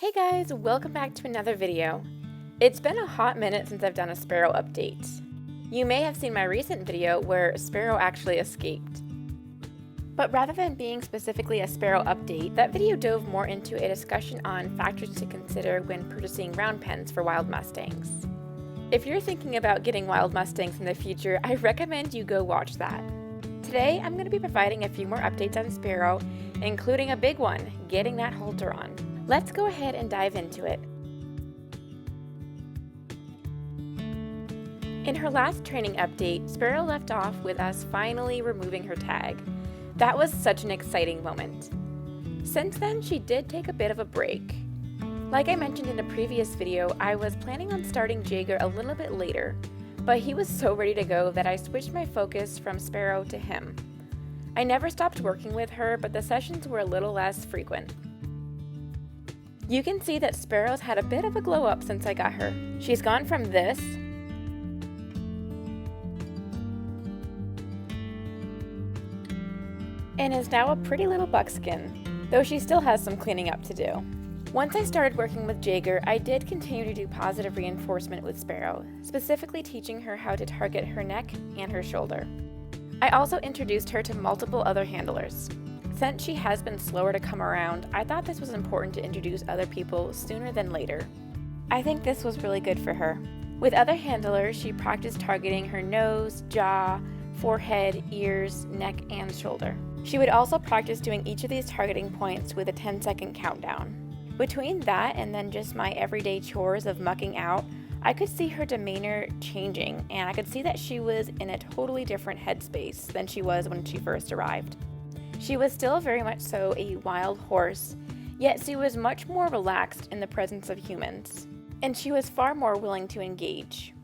Hey guys, welcome back to another video. It's been a hot minute since I've done a Sparrow update. You may have seen my recent video where Sparrow actually escaped. But rather than being specifically a Sparrow update, that video dove more into a discussion on factors to consider when purchasing round pens for wild mustangs. If you're thinking about getting wild mustangs in the future, I recommend you go watch that. Today, I'm going to be providing a few more updates on Sparrow, including a big one, getting that halter on. Let's go ahead and dive into it. In her last training update, Sparrow left off with us finally removing her tag. That was such an exciting moment. Since then, she did take a bit of a break. Like I mentioned in a previous video, I was planning on starting Jaeger a little bit later, but he was so ready to go that I switched my focus from Sparrow to him. I never stopped working with her, but the sessions were a little less frequent. You can see that Sparrow's had a bit of a glow up since I got her. She's gone from this and is now a pretty little buckskin, though she still has some cleaning up to do. Once I started working with Jaeger, I did continue to do positive reinforcement with Sparrow, specifically teaching her how to target her neck and her shoulder. I also introduced her to multiple other handlers. Since she has been slower to come around, I thought this was important to introduce other people sooner than later. I think this was really good for her. With other handlers, she practiced targeting her nose, jaw, forehead, ears, neck, and shoulder. She would also practice doing each of these targeting points with a 10-second countdown. Between that and then just my everyday chores of mucking out, I could see her demeanor changing, and I could see that she was in a totally different headspace than she was when she first arrived. She was still very much so a wild horse, yet she was much more relaxed in the presence of humans, and she was far more willing to engage.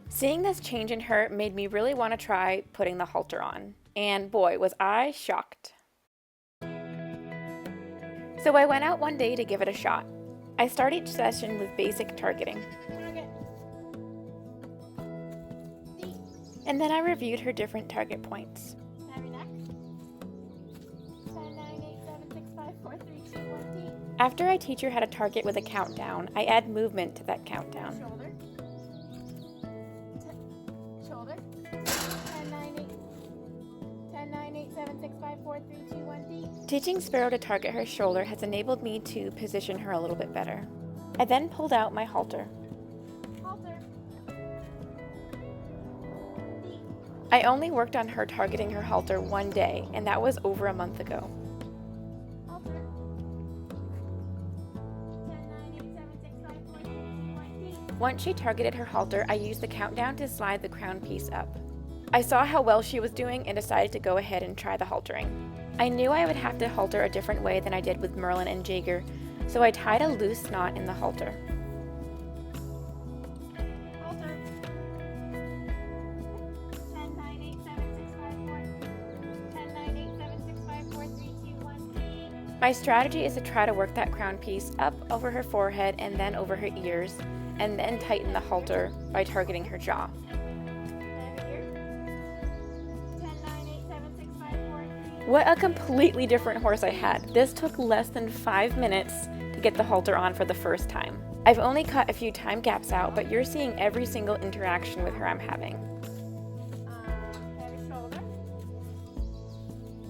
Seeing this change in her made me really want to try putting the halter on, and boy, was I shocked. So I went out one day to give it a shot. I start each session with basic targeting. And then I reviewed her different target points. After I teach her how to target with a countdown, I add movement to that countdown. Shoulder. 10, 9, 8. 10, 9, 8, 7, 6, 5, 4, 3, 2, 1, D. Teaching Sparrow to target her shoulder has enabled me to position her a little bit better. I then pulled out my halter. I only worked on her targeting her halter one day, and that was over a month ago. Once she targeted her halter, I used the countdown to slide the crown piece up. I saw how well she was doing and decided to go ahead and try the haltering. I knew I would have to halter a different way than I did with Merlin and Jaeger, so I tied a loose knot in the halter. My strategy is to try to work that crown piece up over her forehead and then over her ears, and then tighten the halter by targeting her jaw. What a completely different horse I had. This took less than 5 minutes to get the halter on for the first time. I've only cut a few time gaps out, but you're seeing every single interaction with her I'm having.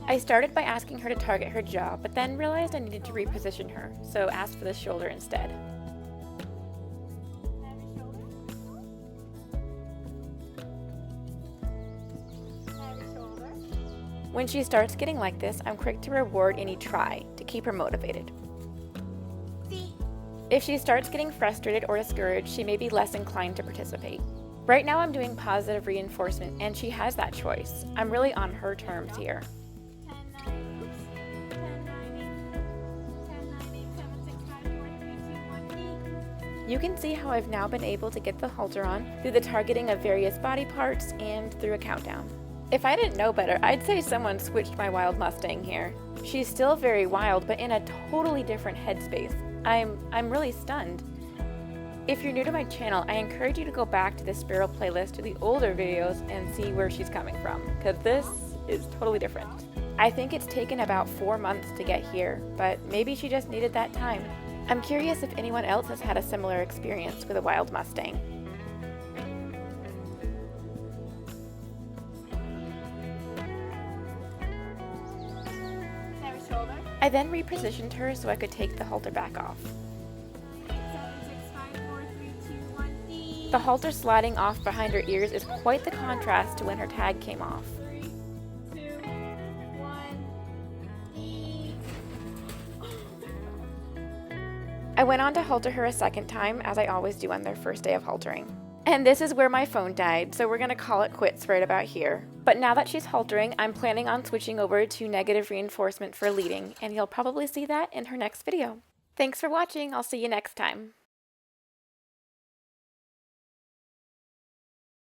I started by asking her to target her jaw, but then realized I needed to reposition her, so asked for the shoulder instead. When she starts getting like this, I'm quick to reward any try to keep her motivated. If she starts getting frustrated or discouraged, she may be less inclined to participate. Right now I'm doing positive reinforcement, and she has that choice. I'm really on her terms here. You can see how I've now been able to get the halter on through the targeting of various body parts and through a countdown. If I didn't know better, I'd say someone switched my wild Mustang here. She's still very wild, but in a totally different headspace. I'm really stunned. If you're new to my channel, I encourage you to go back to the Sparrow playlist to the older videos and see where she's coming from, because this is totally different. I think it's taken about 4 months to get here, but maybe she just needed that time. I'm curious if anyone else has had a similar experience with a wild Mustang. Never shoulder. I then repositioned her so I could take the halter back off. 8, 7, 6, 5, 4, 3, 2, 1, D. The halter sliding off behind her ears is quite the contrast to when her tag came off. 3, 2, 1, D. I went on to halter her a second time, as I always do on their first day of haltering. And this is where my phone died, so we're going to call it quits right about here. But now that she's haltering, I'm planning on switching over to negative reinforcement for leading, and you'll probably see that in her next video. Thanks for watching, I'll see you next time.